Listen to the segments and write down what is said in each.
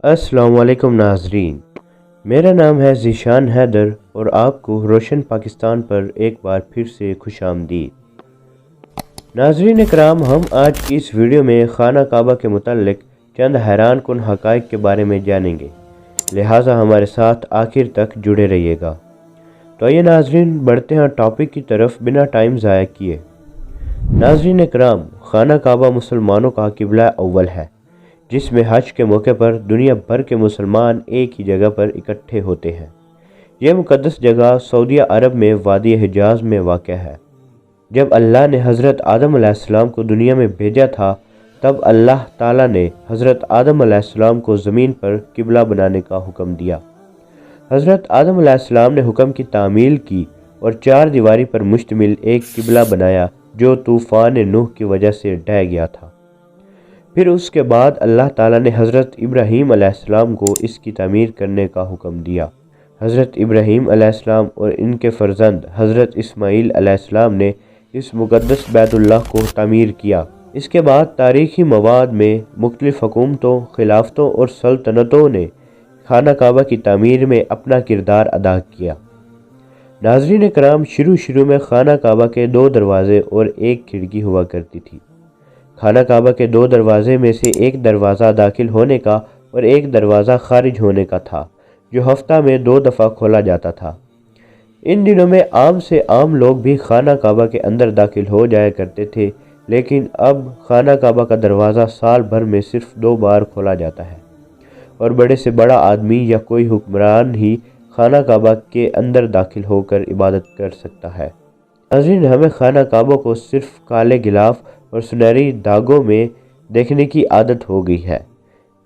السلام علیکم ناظرین، میرا نام ہے ذیشان حیدر اور آپ کو روشن پاکستان پر ایک بار پھر سے خوش آمدید۔ ناظرین اکرام، ہم آج کی اس ویڈیو میں خانہ کعبہ کے متعلق چند حیران کن حقائق کے بارے میں جانیں گے، لہٰذا ہمارے ساتھ آخر تک جڑے رہیے گا۔ تو یہ ناظرین بڑھتے ہیں ٹاپک کی طرف بنا ٹائم ضائع کیے۔ ناظرین اکرام، خانہ کعبہ مسلمانوں کا قبلہ اول ہے، جس میں حج کے موقع پر دنیا بھر کے مسلمان ایک ہی جگہ پر اکٹھے ہوتے ہیں۔ یہ مقدس جگہ سعودیہ عرب میں وادی حجاز میں واقع ہے۔ جب اللہ نے حضرت آدم علیہ السلام کو دنیا میں بھیجا تھا، تب اللہ تعالیٰ نے حضرت آدم علیہ السلام کو زمین پر قبلہ بنانے کا حکم دیا۔ حضرت آدم علیہ السلام نے حکم کی تعمیل کی اور 4 دیواری پر مشتمل ایک قبلہ بنایا جو طوفان نوح کی وجہ سے ڈھہ گیا تھا۔ پھر اس کے بعد اللہ تعالیٰ نے حضرت ابراہیم علیہ السلام کو اس کی تعمیر کرنے کا حکم دیا۔ حضرت ابراہیم علیہ السلام اور ان کے فرزند حضرت اسماعیل علیہ السلام نے اس مقدس بیت اللہ کو تعمیر کیا۔ اس کے بعد تاریخی مواد میں مختلف حکومتوں، خلافتوں اور سلطنتوں نے خانہ کعبہ کی تعمیر میں اپنا کردار ادا کیا۔ ناظرین اکرام، شروع میں خانہ کعبہ کے 2 دروازے اور ایک کھڑکی ہوا کرتی تھی۔ خانہ کعبہ کے 2 دروازے میں سے ایک دروازہ داخل ہونے کا اور ایک دروازہ خارج ہونے کا تھا، جو ہفتہ میں 2 دفعہ کھولا جاتا تھا۔ ان دنوں میں عام سے عام لوگ بھی خانہ کعبہ کے اندر داخل ہو جایا کرتے تھے، لیکن اب خانہ کعبہ کا دروازہ سال بھر میں صرف 2 بار کھولا جاتا ہے، اور بڑے سے بڑا آدمی یا کوئی حکمران ہی خانہ کعبہ کے اندر داخل ہو کر عبادت کر سکتا ہے۔ ناظرین، ہمیں خانہ کعبہ کو صرف کالے غلاف اور سنہری دھاگوں میں دیکھنے کی عادت ہو گئی ہے،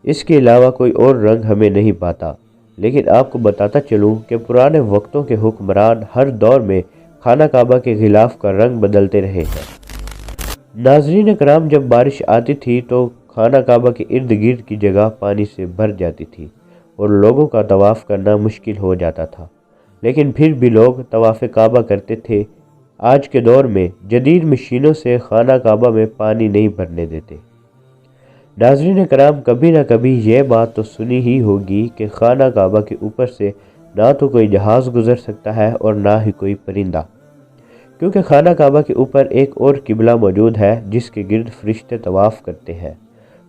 اس کے علاوہ کوئی اور رنگ ہمیں نہیں پاتا، لیکن آپ کو بتاتا چلوں کہ پرانے وقتوں کے حکمران ہر دور میں خانہ کعبہ کے غلاف کا رنگ بدلتے رہے ہیں۔ ناظرین اکرام، جب بارش آتی تھی تو خانہ کعبہ کے ارد گرد کی جگہ پانی سے بھر جاتی تھی اور لوگوں کا طواف کرنا مشکل ہو جاتا تھا، لیکن پھر بھی لوگ طواف کعبہ کرتے تھے۔ آج کے دور میں جدید مشینوں سے خانہ کعبہ میں پانی نہیں بھرنے دیتے۔ ناظرین اکرام، کبھی نہ کبھی یہ بات تو سنی ہی ہوگی کہ خانہ کعبہ کے اوپر سے نہ تو کوئی جہاز گزر سکتا ہے اور نہ ہی کوئی پرندہ، کیونکہ خانہ کعبہ کے اوپر ایک اور قبلہ موجود ہے جس کے گرد فرشتے طواف کرتے ہیں،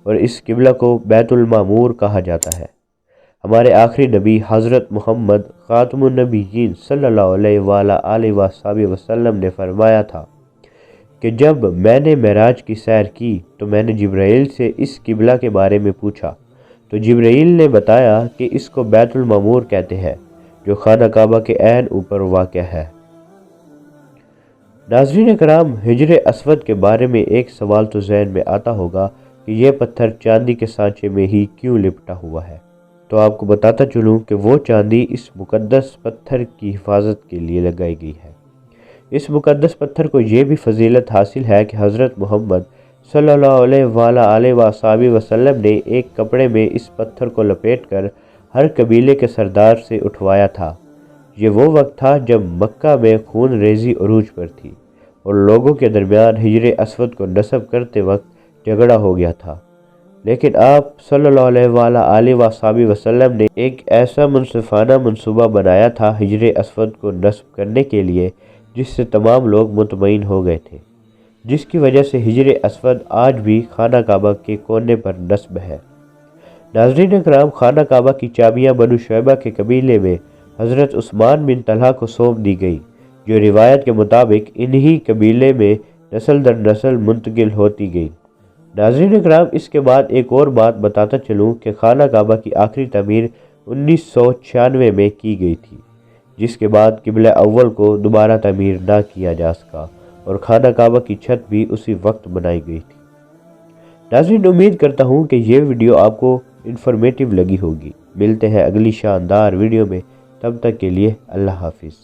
اور اس قبلہ کو بیت المعمور کہا جاتا ہے۔ ہمارے آخری نبی حضرت محمد خاتم النبیین صلی اللہ علیہ وآلہ وسلم نے فرمایا تھا کہ جب میں نے معراج کی سیر کی تو میں نے جبرائیل سے اس قبلہ کے بارے میں پوچھا، تو جبرائیل نے بتایا کہ اس کو بیت المعمور کہتے ہیں، جو خانہ کعبہ کے عین اوپر واقع ہے۔ ناظرین اکرام، حجر اسود کے بارے میں ایک سوال تو ذہن میں آتا ہوگا کہ یہ پتھر چاندی کے سانچے میں ہی کیوں لپٹا ہوا ہے؟ تو آپ کو بتاتا چلوں کہ وہ چاندی اس مقدس پتھر کی حفاظت کے لیے لگائی گئی ہے۔ اس مقدس پتھر کو یہ بھی فضیلت حاصل ہے کہ حضرت محمد صلی اللہ علیہ وآلہ وسلم نے ایک کپڑے میں اس پتھر کو لپیٹ کر ہر قبیلے کے سردار سے اٹھوایا تھا۔ یہ وہ وقت تھا جب مکہ میں خون ریزی عروج پر تھی اور لوگوں کے درمیان حجر اسود کو نصب کرتے وقت جھگڑا ہو گیا تھا، لیکن آپ صلی اللہ علیہ وآلہ وسلم نے ایک ایسا منصفانہ منصوبہ بنایا تھا حجر اسود کو نصب کرنے کے لیے، جس سے تمام لوگ مطمئن ہو گئے تھے، جس کی وجہ سے حجر اسود آج بھی خانہ کعبہ کے کونے پر نصب ہے۔ ناظرین اکرام، خانہ کعبہ کی چابیاں بنو شیبہ کے قبیلے میں حضرت عثمان بن طلحہ کو سونپ دی گئی، جو روایت کے مطابق انہی قبیلے میں نسل در نسل منتقل ہوتی گئی۔ ناظرین اکرام، اس کے بعد ایک اور بات بتاتا چلوں کہ خانہ کعبہ کی آخری تعمیر 1996 میں کی گئی تھی، جس کے بعد قبلہ اول کو دوبارہ تعمیر نہ کیا جا سکا اور خانہ کعبہ کی چھت بھی اسی وقت بنائی گئی تھی۔ ناظرین، امید کرتا ہوں کہ یہ ویڈیو آپ کو انفارمیٹیو لگی ہوگی۔ ملتے ہیں اگلی شاندار ویڈیو میں، تب تک کے لیے اللہ حافظ۔